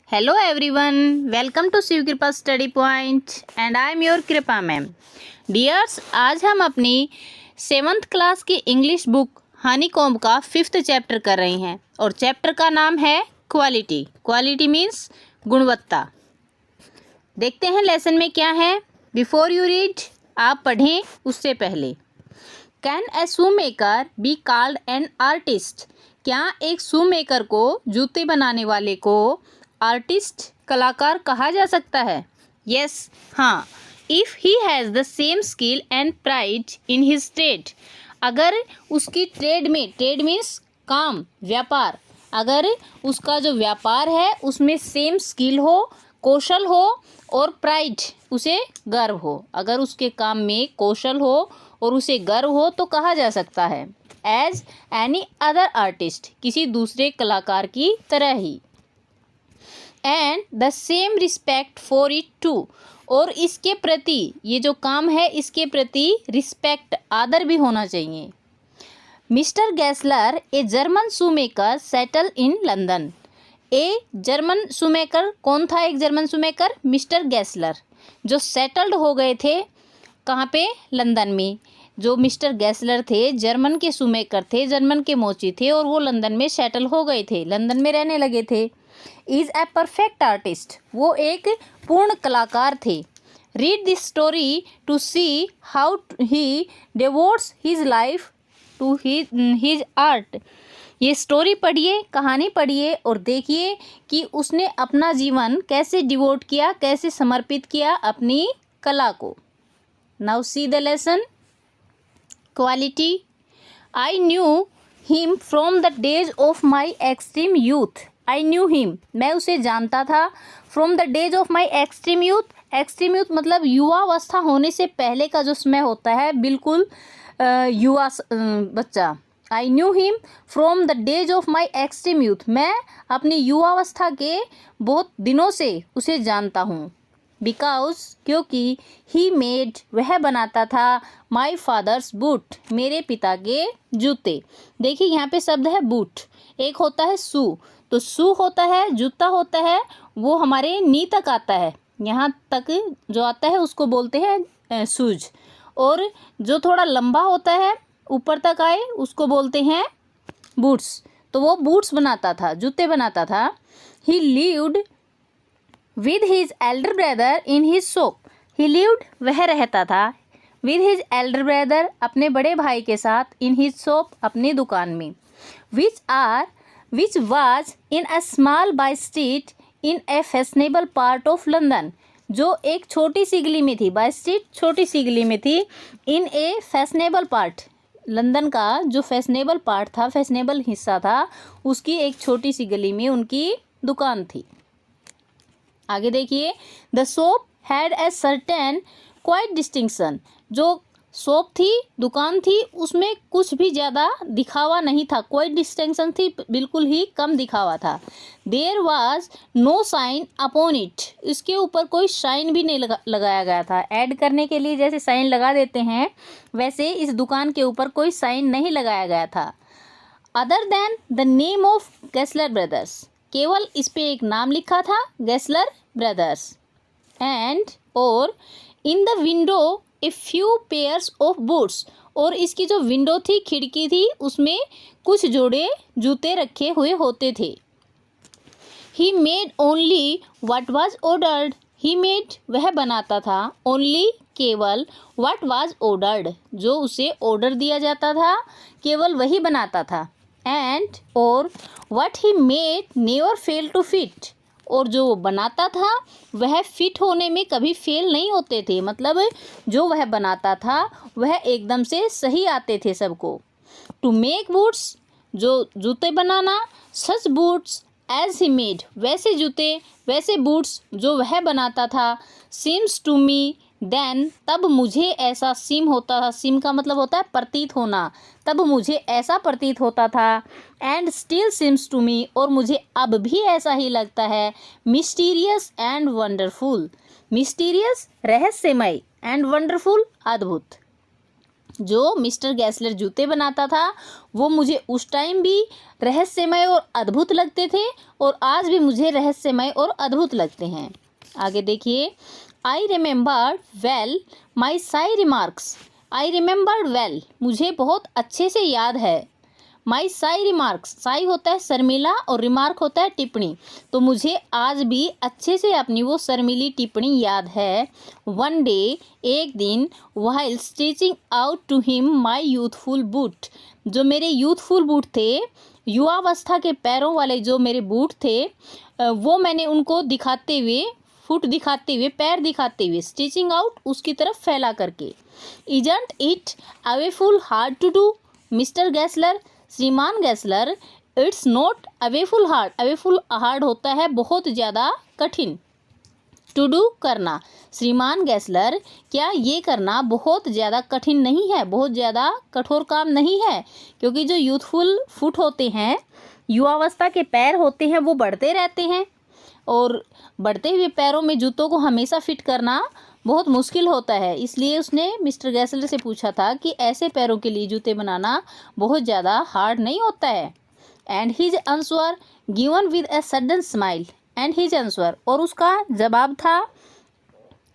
Hello everyone, welcome to Shiv कृपा study point and I am your कृपा ma'am. Dears, आज हम अपनी 7th क्लास की इंग्लिश बुक हनी कॉम्ब का 5th चैप्टर कर रहे हैं और चैप्टर का नाम है क्वालिटी। क्वालिटी मीन्स गुणवत्ता। देखते हैं लेसन में क्या है। बिफोर यू रीड, आप पढ़ें उससे पहले। Can a shoe maker be called an artist? क्या एक शू मेकर को, जूते बनाने वाले को, आर्टिस्ट कलाकार कहा जा सकता है? यस, हाँ। If he has the same skill and pride in his trade. अगर उसकी ट्रेड में, ट्रेड मीन्स काम, व्यापार, अगर उसका जो व्यापार है उसमें सेम स्किल हो, कौशल हो और प्राइड, उसे गर्व हो। अगर उसके काम में कौशल हो और उसे गर्व हो तो कहा जा सकता है एज एनी अदर आर्टिस्ट, किसी दूसरे कलाकार की तरह ही। And the same respect for it too, और इसके प्रति, ये जो काम है इसके प्रति रिस्पेक्ट, आदर भी होना चाहिए। Mister Gessler a German shoemaker settle in London. A German shoemaker, कौन था एक जर्मन शूमेकर? मिस्टर गैसलर, जो सेटल्ड हो गए थे कहाँ पे? लंदन में। जो मिस्टर गैसलर थे जर्मन के शूमेकर थे, जर्मन के मोची थे और वो लंदन में सेटल हो गए थे, लंदन में रहने लगे थे। इज़ ए परफेक्ट आर्टिस्ट, वो एक पूर्ण कलाकार थे। Read this story to see how he devotes his life to his art. ये स्टोरी पढ़िए, कहानी पढ़िए और देखिए कि उसने अपना जीवन कैसे डिवोट किया, कैसे समर्पित किया अपनी कला को। Now see the lesson. Quality. I knew him from the days of my extreme youth. I knew him, मैं उसे जानता था। From the days of my extreme youth, extreme youth मतलब युवावस्था होने से पहले का जो समय होता है, बिल्कुल युवा बच्चा। I knew him from the days of my extreme youth, मैं अपनी युवावस्था के बहुत दिनों से उसे जानता हूँ। बिकॉज, क्योंकि ही मेड, वह बनाता था, माई फादर्स बूट, मेरे पिता के जूते। देखिए यहाँ पे शब्द है बूट, एक होता है शू, तो शू होता है, जूता होता है, वो हमारे नी तक आता है, यहाँ तक जो आता है उसको बोलते हैं शूज, और जो थोड़ा लंबा होता है ऊपर तक आए उसको बोलते हैं बूट्स। तो वो बूट्स बनाता था, जूते बनाता था। ही lived with his Elder brother in his shop. He lived, वह रहता था, विद हिज एल्डर ब्रदर, अपने बड़े भाई के साथ, इन हिज शॉप, अपनी दुकान में। Which was in a small by street in a fashionable part of London, जो एक छोटी सी गली में थी, बाय स्ट्रीट छोटी सी गली में थी, इन ए फैशनेबल पार्ट, लंदन का जो फैशनेबल पार्ट था, फैशनेबल हिस्सा था, उसकी एक छोटी सी गली में उनकी दुकान थी। आगे देखिए। The shop had a certain quite distinction, जो शॉप थी, दुकान थी, उसमें कुछ भी ज़्यादा दिखावा नहीं था, क्वाइट डिस्टिंक्शन थी, बिल्कुल ही कम दिखावा था। There was no sign upon it, इसके ऊपर कोई साइन भी नहीं लगाया गया था। ऐड करने के लिए जैसे साइन लगा देते हैं, वैसे इस दुकान के ऊपर कोई साइन नहीं लगाया गया था। Other than the name of Gessler brothers, केवल इस पे एक नाम लिखा था, गैसलर ब्रदर्स। एंड और in the window a few pairs of boots, और इसकी जो विंडो थी, खिड़की थी, उसमें कुछ जोड़े जूते रखे हुए होते थे। He made only what was ordered, he made, वह बनाता था, ओनली, केवल, व्हाट वाज ऑर्डर्ड, जो उसे ऑर्डर दिया जाता था, केवल वही बनाता था। एंड और what he made never fail to fit, और जो वो बनाता था वह फिट होने में कभी फेल नहीं होते थे, मतलब जो वह बनाता था वह एकदम से सही आते थे सबको। टू मेक बूट्स, जो जूते बनाना, सच बूट्स एज ही मेड, वैसे जूते, वैसे बूट्स जो वह बनाता था। सीम्स टू मी देन, तब मुझे ऐसा, सीम होता था, सीम का मतलब होता है प्रतीत होना, तब मुझे ऐसा प्रतीत होता था। And still seems to me, और मुझे अब भी ऐसा ही लगता है। मिस्टीरियस एंड वंडरफुल, मिस्टीरियस रहस्यमय, एंड वंडरफुल अद्भुत। जो मिस्टर गैसलर जूते बनाता था वो मुझे उस टाइम भी रहस्यमय और अद्भुत लगते थे और आज भी मुझे रहस्यमय और अद्भुत लगते हैं। आगे देखिए, I remembered well my Sai remarks. I remembered well, मुझे बहुत अच्छे से याद है। माई साई रिमार्क्स, साई होता है शर्मिला और रिमार्क होता है टिप्पणी, तो मुझे आज भी अच्छे से अपनी वो शर्मिली टिप्पणी याद है। वन डे, एक दिन, while stitching out to him my youthful boot, जो मेरे यूथफुल बूट थे, युवावस्था के पैरों वाले जो मेरे बूट थे, वो मैंने उनको दिखाते हुए, फुट दिखाते हुए, पैर दिखाते हुए, स्टिचिंग आउट उसकी तरफ फैला करके। Isn't it awfully hard to do mister Gessler, श्रीमान Gessler, it's not awfully hard, awfully hard होता है बहुत ज़्यादा कठिन, टू डू करना। श्रीमान गैसलर, क्या ये करना बहुत ज़्यादा कठिन नहीं है, बहुत ज़्यादा कठोर काम नहीं है, क्योंकि जो यूथफुल फुट होते हैं, युवावस्था के पैर होते हैं, वो बढ़ते रहते हैं और बढ़ते हुए पैरों में जूतों को हमेशा फिट करना बहुत मुश्किल होता है। इसलिए उसने मिस्टर गैसलर से पूछा था कि ऐसे पैरों के लिए जूते बनाना बहुत ज़्यादा हार्ड नहीं होता है। And his answer given with a sudden smile, and his answer, और उसका जवाब था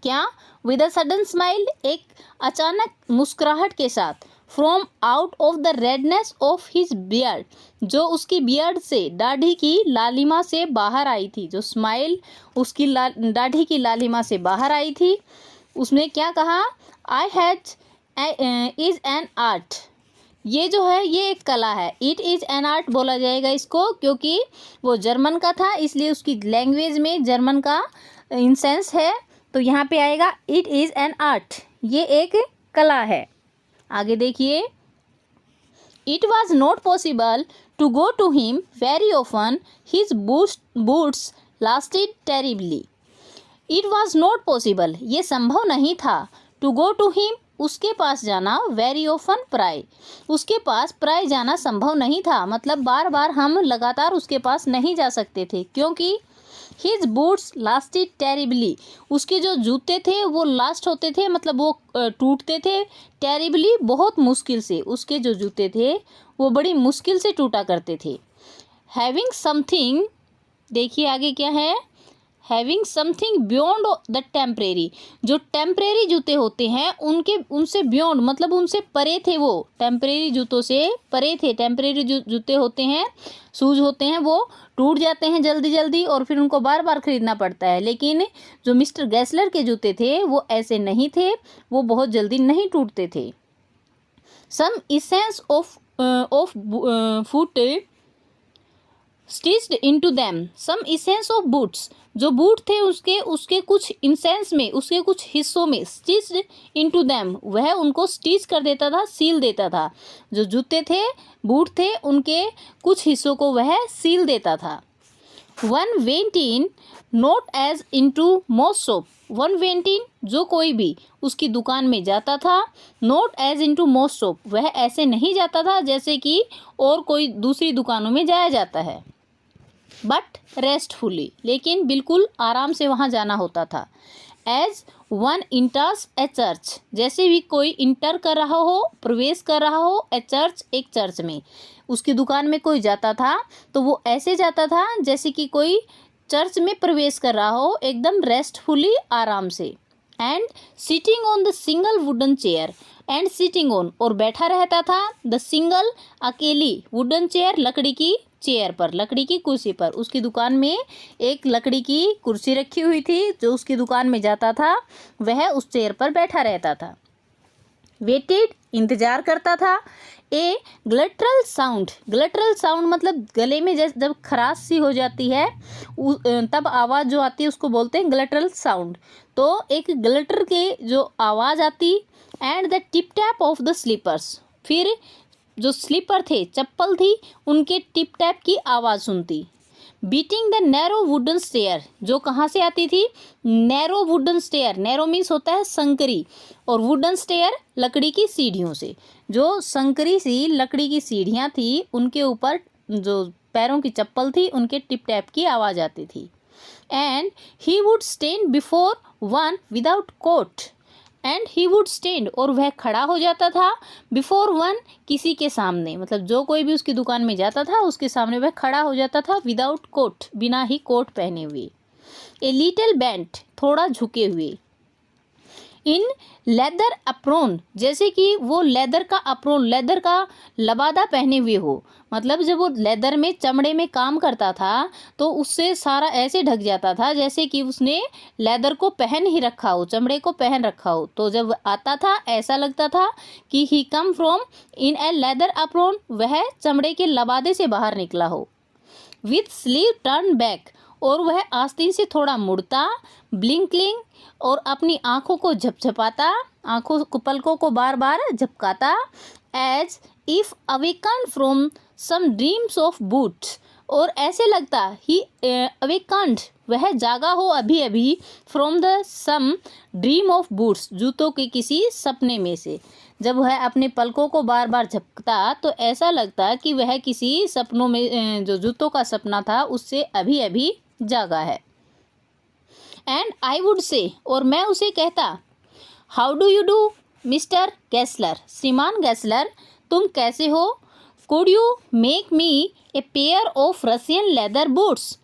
क्या, विद अ सडन स्माइल, एक अचानक मुस्कुराहट के साथ, from out of the redness of his beard, जो उसकी बियर्ड से, दाढ़ी की लालिमा से बाहर आई थी, जो स्माइल उसकी दाढ़ी की लालिमा से बाहर आई थी। उसने क्या कहा, I had is an art, ये जो है ये एक कला है। इट इज़ एन आर्ट बोला जाएगा इसको, क्योंकि वो जर्मन का था, इसलिए उसकी लैंग्वेज में जर्मन का इंसेंस है, तो यहाँ पे आएगा इट इज़ एन आर्ट, ये एक कला है। आगे देखिए, it was not possible to go to him very often, his boots lasted terribly. It was not possible, ये संभव नहीं था, टू गो टू हिम, उसके पास जाना, वेरी ऑफन, प्राय, उसके पास प्राय जाना संभव नहीं था, मतलब बार बार हम लगातार उसके पास नहीं जा सकते थे, क्योंकि हिज बूट्स लास्टेड टेरिबली, उसके जो जूते थे वो लास्ट होते थे, मतलब वो टूटते थे, टेरिबली बहुत मुश्किल से, उसके जो जूते थे वो बड़ी मुश्किल से टूटा करते थे। हैविंग समथिंग, देखिए आगे क्या है, having something beyond the temporary, जो टेम्परेरी जूते होते हैं उनसे बियॉन्ड मतलब उनसे परे थे, वो टेम्परेरी जूतों से परे थे। टेम्परेरी जूते होते हैं, शूज़ होते हैं, वो टूट जाते हैं जल्दी जल्दी और फिर उनको बार बार ख़रीदना पड़ता है, लेकिन जो मिस्टर गैसलर के जूते थे वो ऐसे नहीं थे, वो बहुत जल्दी नहीं टूटते थे। Some essence of foot stitched into them, some essence of boots, जो बूट थे उसके कुछ इंसेंस में, उसके कुछ हिस्सों में, स्टिच्ड इनटू देम, वह उनको स्टिच कर देता था, सील देता था, जो जूते थे, बूट थे, उनके कुछ हिस्सों को वह सील देता था। One went in not as into most shop, one went in, जो कोई भी उसकी दुकान में जाता था, not as into most shop, वह ऐसे नहीं जाता था जैसे कि और कोई दूसरी दुकानों में जाया जाता है, बट रेस्टफुली, लेकिन बिल्कुल आराम से वहाँ जाना होता था। एज वन इंटर्स ए चर्च, जैसे भी कोई इंटर कर रहा हो, प्रवेश कर रहा हो, ए चर्च, एक चर्च में, उसकी दुकान में कोई जाता था तो वो ऐसे जाता था जैसे कि कोई चर्च में प्रवेश कर रहा हो, एकदम रेस्टफुली, आराम से। And sitting on the single wooden chair, and sitting on, और बैठा रहता था, द सिंगल, अकेली, वुडन चेयर, लकड़ी की चेयर पर, लकड़ी की कुर्सी पर। उसकी दुकान में एक लकड़ी की कुर्सी रखी हुई थी, जो उसकी दुकान में जाता था वह उस चेयर पर बैठा रहता था। वेटेड, इंतजार करता था। ए ग्लटरल साउंड, ग्लटरल साउंड मतलब गले में जब खराश सी हो जाती है तब आवाज़ जो आती है उसको बोलते हैं ग्लटरल साउंड। तो एक ग्लटर के जो आवाज़ आती, and the tip tap of the slippers, फिर जो स्लीपर थे, चप्पल थी, उनके टिप टैप की आवाज़ सुनती। Beating the narrow wooden stair, जो कहाँ से आती थी, narrow wooden stair, narrow means होता है संकरी, और वुडन स्टेयर लकड़ी की सीढ़ियों से, जो संकरी सी लकड़ी की सीढ़ियाँ थी उनके ऊपर जो पैरों की चप्पल थी उनके टिप टैप की आवाज़ आती थी। And he would stand before one without coat, and he would stand, और वह खड़ा हो जाता था, बिफोर वन, किसी के सामने, मतलब जो कोई भी उसकी दुकान में जाता था उसके सामने वह खड़ा हो जाता था, विदाउट कोट, बिना ही कोट पहने हुए, ए लिटिल बेंट, थोड़ा झुके हुए, इन लेदर अप्रोन, जैसे कि वो लेदर का अप्रोन, लेदर का लबादा पहने हुए हो, मतलब जब वो लेदर में, चमड़े में काम करता था तो उससे सारा ऐसे ढक जाता था जैसे कि उसने लेदर को पहन ही रखा हो, चमड़े को पहन रखा हो। तो जब आता था ऐसा लगता था कि he come from in a leather apron, वह चमड़े के लबादे से बाहर निकला हो, विथ स्लीव टर्न बैक, और वह आस्तीन से थोड़ा मुड़ता, ब्लिंकलिंग, और अपनी आंखों को झपझपाता, आंखों को, पलकों को बार बार झपकाता, as if awaken from some dreams of boots, और ऐसे लगता ही अवेकन्ड, वह जागा हो अभी अभी, from the some dream of boots, जूतों के किसी सपने में से। जब वह अपने पलकों को बार बार झपकता तो ऐसा लगता कि वह किसी सपनों में, जो जूतों का सपना था उससे अभी अभी जागा है। एंड आई वुड से, और मैं उसे कहता, how do you do mister Gessler, श्रीमान गैसलर तुम कैसे हो, could you make me a pair of Russian leather boots,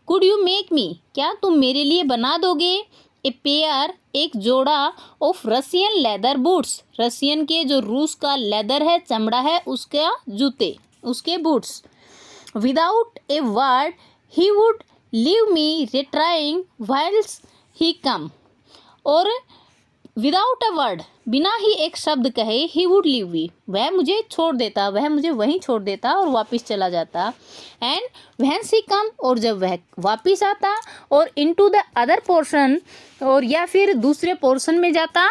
could you make me, क्या तुम मेरे लिए बना दोगे, ए पेयर, एक जोड़ा, of Russian leather boots, Russian के, जो रूस का लेदर है, चमड़ा है, उसका जूते, उसके boots, without a word he would leave me retiring whiles he come, और विदाउट अ वर्ड, बिना ही एक शब्द कहे, ही वुड लीव मी, वह मुझे छोड़ देता, वह मुझे वहीं छोड़ देता और वापस चला जाता, एंड व्हेन ही कम, और जब वह वापस आता, और इनटू द अदर पोर्शन, और या फिर दूसरे पोर्शन में जाता,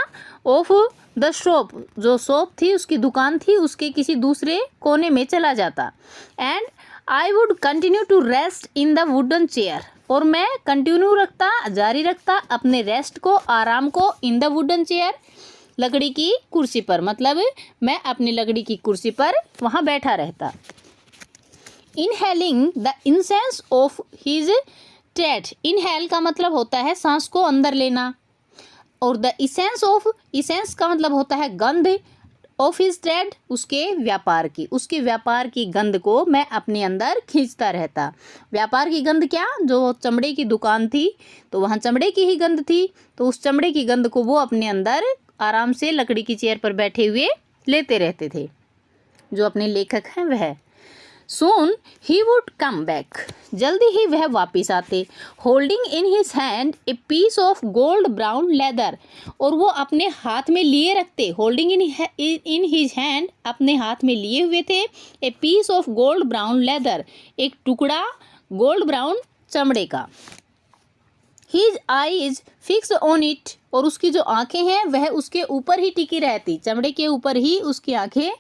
ऑफ द शॉप, जो शॉप थी, उसकी दुकान थी, उसके किसी दूसरे कोने में चला जाता, and I would continue to rest in the wooden chair, और मैं कंटिन्यू रखता, जारी रखता अपने रेस्ट को, आराम को, इन द वुडन चेयर, लकड़ी की कुर्सी पर, मतलब मैं अपनी लकड़ी की कुर्सी पर वहाँ बैठा रहता। Inhaling the incense of his trade, inhale का मतलब होता है सांस को अंदर लेना, और द इसेंस ऑफ, इसेंस का मतलब होता है गंध, ऑफ हिज ट्रेड, उसके व्यापार की, उसके व्यापार की गंध को मैं अपने अंदर खींचता रहता। व्यापार की गंध क्या, जो चमड़े की दुकान थी तो वहाँ चमड़े की ही गंध थी, तो उस चमड़े की गंध को वो अपने अंदर आराम से लकड़ी की चेयर पर बैठे हुए लेते रहते थे, जो अपने लेखक हैं वह। सून ही वुड कम बैक, जल्दी ही वह वापिस आते, holding in his hand a piece of gold brown leather, और वो अपने हाथ में लिए रखते, होल्डिंग इन हिज हैंड, अपने हाथ में लिए हुए थे, a piece of gold brown leather, एक टुकड़ा गोल्ड ब्राउन चमड़े का, his eyes fix on it, और उसकी जो आंखें हैं वह उसके ऊपर ही टिकी रहती, चमड़े के ऊपर ही उसकी आंखें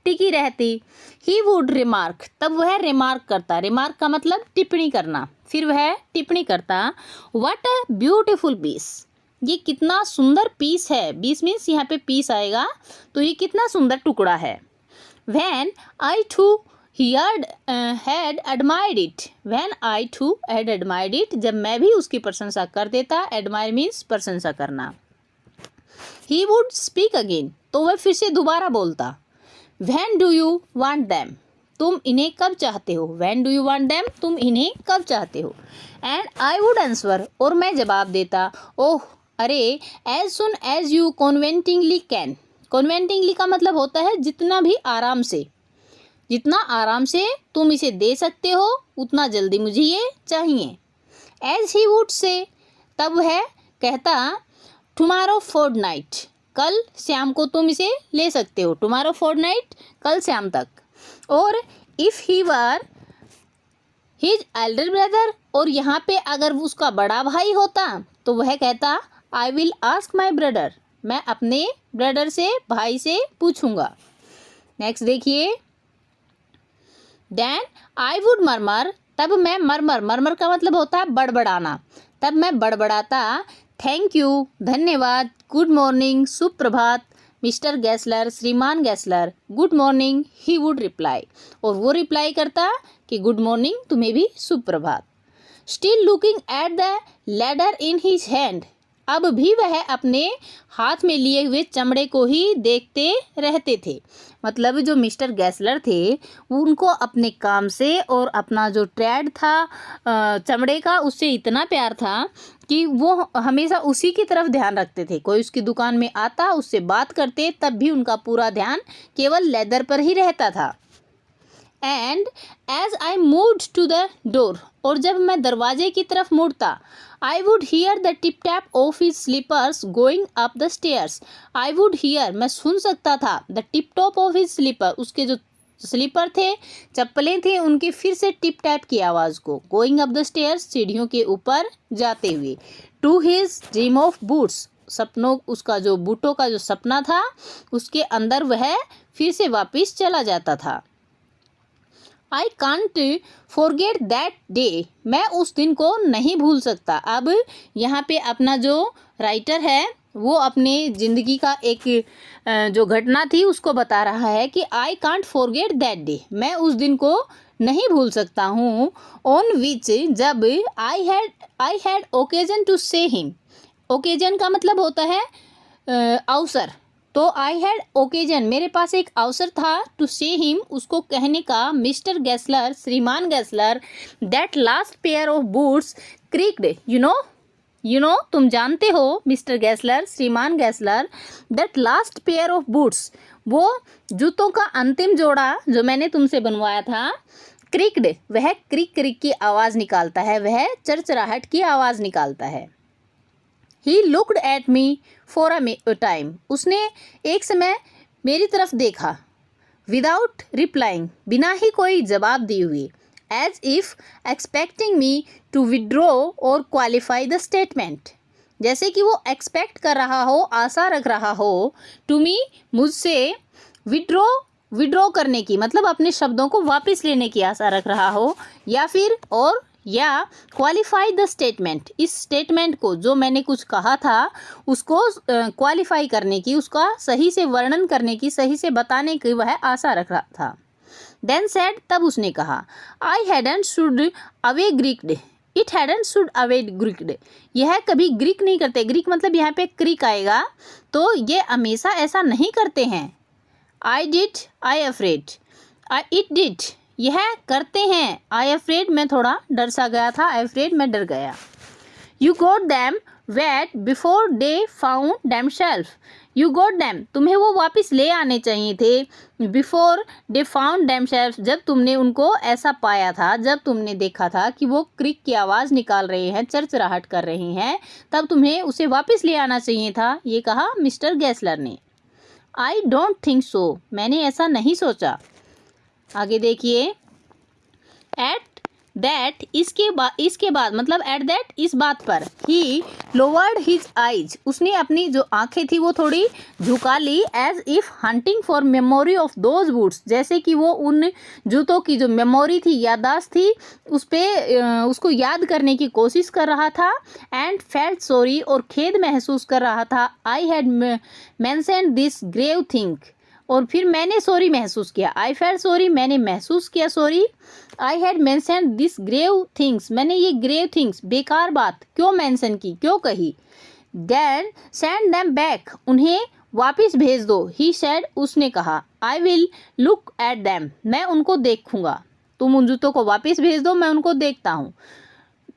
टिकी रहती। ही वुड रिमार्क, तब वह रिमार्क करता, रिमार्क का मतलब टिप्पणी करना, फिर वह टिप्पणी करता, व्हाट अ ब्यूटीफुल पीस, ये कितना सुंदर पीस है, पीस मीन्स यहाँ पे पीस आएगा, तो ये कितना सुंदर टुकड़ा है। When I too had admired it, when I too had admired it, जब मैं भी उसकी प्रशंसा कर देता, admire means प्रशंसा करना। He would speak again, तो वह फिर से दोबारा बोलता, When do you want them, तुम इन्हें कब चाहते हो, When do you want them, तुम इन्हें कब चाहते हो। And I would answer, और मैं जवाब देता, ओह अरे, as soon as you conveniently can, conveniently का मतलब होता है जितना भी आराम से, जितना आराम से तुम इसे दे सकते हो उतना जल्दी मुझे ये चाहिए। एज ही वुड से, तब वह कहता, टुमारो फोर्टनाइट, कल शाम को तुम इसे ले सकते हो, टुमारो फोर्टनाइट, कल शाम तक। और if he were his Elder brother, और यहाँ पे अगर उसका बड़ा भाई होता तो वह कहता, I will ask my brother, मैं अपने ब्रदर से, भाई से पूछूंगा। नेक्स्ट देखिए, देन आई वुड मरमर, तब मैं मरमर, मरमर का मतलब होता है बड़बड़ाना, तब मैं बड़बड़ाता, थैंक यू, धन्यवाद, गुड मॉर्निंग, सुप्रभात, मिस्टर गैसलर, श्रीमान Gessler, good morning, he would reply, और वो रिप्लाई करता कि गुड मॉर्निंग, तुम्हें भी सुप्रभात। Still looking at the ladder in his hand, अब भी वह अपने हाथ में लिए हुए चमड़े को ही देखते रहते थे। मतलब जो मिस्टर गैसलर थे उनको अपने काम से और अपना जो ट्रेड था चमड़े का उससे इतना प्यार था कि वो हमेशा उसी की तरफ ध्यान रखते थे। कोई उसकी दुकान में आता, उससे बात करते, तब भी उनका पूरा ध्यान केवल लेदर पर ही रहता था। And as I moved to the door, और जब मैं दरवाजे की तरफ मुड़ता, I would hear the tip tap of his slippers going up the stairs. I would hear, मैं सुन सकता था, the tip top of his slipper, उसके जो स्लीपर थे, चप्पलें थी, उनकी फिर से टिप टैप की आवाज़ को, गोइंग अप द स्टेयर्स, सीढ़ियों के ऊपर जाते हुए, to his dream of boots, सपनों, उसका जो बूटों का जो सपना था उसके अंदर वह फिर से वापस चला जाता था। I can't forget that day, मैं उस दिन को नहीं भूल सकता। अब यहाँ पे अपना जो राइटर है वो अपने ज़िंदगी का एक जो घटना थी उसको बता रहा है कि I can't forget that day, मैं उस दिन को नहीं भूल सकता हूँ। ऑन विच, जब आई हैड ओकेजन टू से हिम, ओकेजन का मतलब होता है अवसर, तो आई हैड ओकेजन, मेरे पास एक अवसर था, टू से हिम, उसको कहने का, मिस्टर गैसलर, श्रीमान Gessler, that last pair of boots creaked, you know, तुम जानते हो मिस्टर गैसलर, श्रीमान Gessler, that last pair of boots, वो जूतों का अंतिम जोड़ा जो मैंने तुमसे बनवाया था, क्रिक्ड, वह क्रिक क्रिक की आवाज़ निकालता है, वह चरचराहट की आवाज़ निकालता है। He looked at me for a time, उसने एक समय मेरी तरफ देखा, विदाउट रिप्लाइंग, बिना ही कोई जवाब दिए हुए, as if expecting me to withdraw or qualify the statement, जैसे कि वो एक्सपेक्ट कर रहा हो, आशा रख रहा हो, टू मी, मुझसे, विड्रॉ करने की, मतलब अपने शब्दों को वापस लेने की आशा रख रहा हो, या फिर और या क्वालिफाई द स्टेटमेंट, इस स्टेटमेंट को जो मैंने कुछ कहा था उसको क्वालिफाई करने की, उसका सही से वर्णन करने की, सही से बताने की वह आशा रख रहा था। देन सेड, तब उसने कहा, I hadn't should have creaked, it hadn't should have creaked, यह कभी ग्रीक नहीं करते, ग्रीक मतलब यहाँ पे क्रीक आएगा, तो ये हमेशा ऐसा नहीं करते हैं। I did, I afraid, it did, यह करते हैं, आई अफ्रेड, मैं थोड़ा डर सा गया था, आई अफ्रेड, मैं डर गया। You got them wet before they found themselves, you got them, तुम्हें वो वापस ले आने चाहिए थे, बिफोर दे फाउंड देमसेल्फ, जब तुमने उनको ऐसा पाया था, जब तुमने देखा था कि वो क्रिक की आवाज़ निकाल रहे हैं, चरचराहट कर रहे हैं, तब तुम्हें उसे वापस ले आना चाहिए था, ये कहा मिस्टर गैसलर ने। आई डोंट थिंक सो, मैंने ऐसा नहीं सोचा। आगे देखिए, एट दैट, इसके बाद मतलब एट दैट, इस बात पर, ही लोवर्ड हिज आइज, उसने अपनी जो आंखें थी वो थोड़ी झुका ली, as if hunting for memory of those boots, जैसे कि वो उन जूतों की जो मेमोरी थी, याददाश्त थी, उसको याद करने की कोशिश कर रहा था। एंड फेल्ट सॉरी, और खेद महसूस कर रहा था। I had mentioned this grave thing, और फिर मैंने सॉरी महसूस किया। आई फेल्ट सॉरी, मैंने महसूस किया sorry. I had mentioned this grave things, मैंने ये ग्रेव थिंग्स, बेकार बात क्यों मेंशन की, क्यों कही। देन सेंड देम बैक, उन्हें वापस भेज दो। ही सेड, उसने कहा। I will look at them, मैं उनको देखूंगा। तुम उन जूतों को वापस भेज दो, मैं उनको देखता हूँ।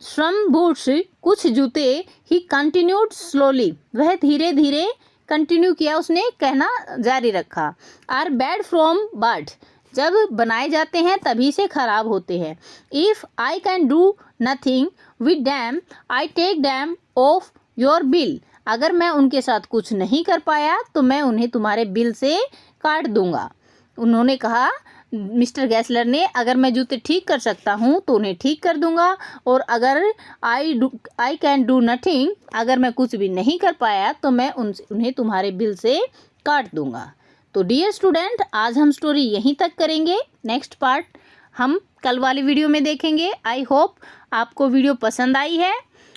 सम बूट्स, कुछ जूते। ही कंटिन्यूड स्लोली, वह धीरे धीरे कंटिन्यू किया, उसने कहना जारी रखा। आर बैड फ्रॉम बर्ड, जब बनाए जाते हैं तभी से खराब होते हैं। If I can do nothing with them, I take them off your bill, अगर मैं उनके साथ कुछ नहीं कर पाया तो मैं उन्हें तुम्हारे बिल से काट दूंगा। उन्होंने कहा, मिस्टर गैसलर ने, अगर मैं जूते ठीक कर सकता हूँ तो उन्हें ठीक कर दूंगा, और अगर आई कैन डू नथिंग, अगर मैं कुछ भी नहीं कर पाया तो मैं उन्हें तुम्हारे बिल से काट दूंगा। तो डियर स्टूडेंट, आज हम स्टोरी यहीं तक करेंगे। नेक्स्ट पार्ट हम कल वाली वीडियो में देखेंगे। आई होप आपको वीडियो पसंद आई है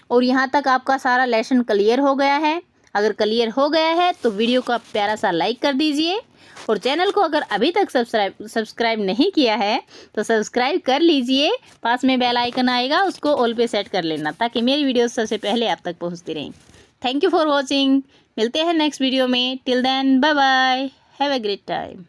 और यहाँ तक आपका सारा लेसन क्लियर हो गया है। अगर क्लियर हो गया है तो वीडियो को आप प्यारा सा लाइक कर दीजिए, और चैनल को अगर अभी तक सब्सक्राइब नहीं किया है तो सब्सक्राइब कर लीजिए। पास में बेल आइकन आएगा, उसको ऑल पे सेट कर लेना, ताकि मेरी वीडियो सबसे पहले आप तक पहुँचती रहें। Thank you for watching. मिलते हैं नेक्स्ट वीडियो में। Till then bye bye, have a great time.